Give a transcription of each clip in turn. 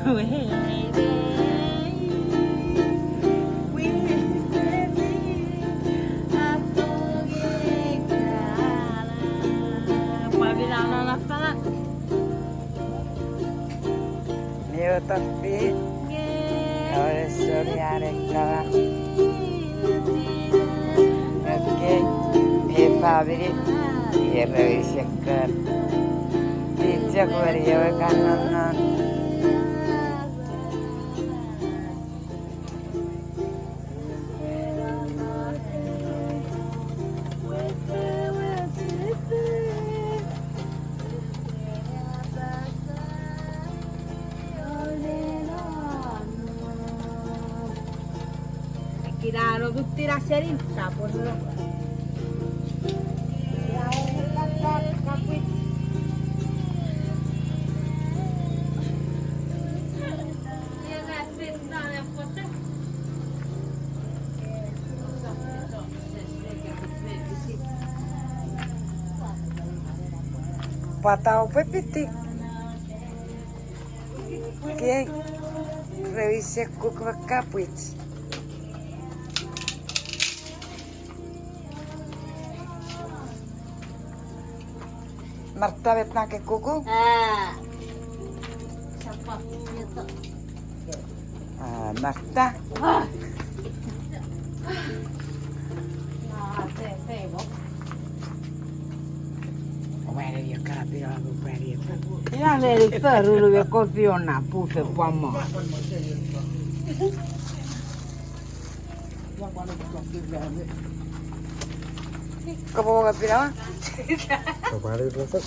Io toppi, ora sognare perché i poveri e ricercare pizza fuori io che non tirarono tutti la serie in capo. Patau pepiti. Oke, revisi kuk kapit. Martabet nake kuku? Marta. Guarda io capirò la buperia. Io le riferro che così una puse qua mo. Kamu mau kapirah? Kemarin itu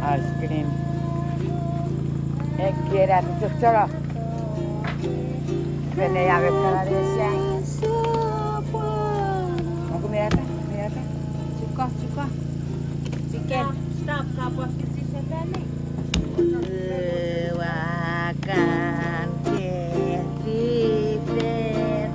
Ice cream. Kira itu cocok. Kena yang kita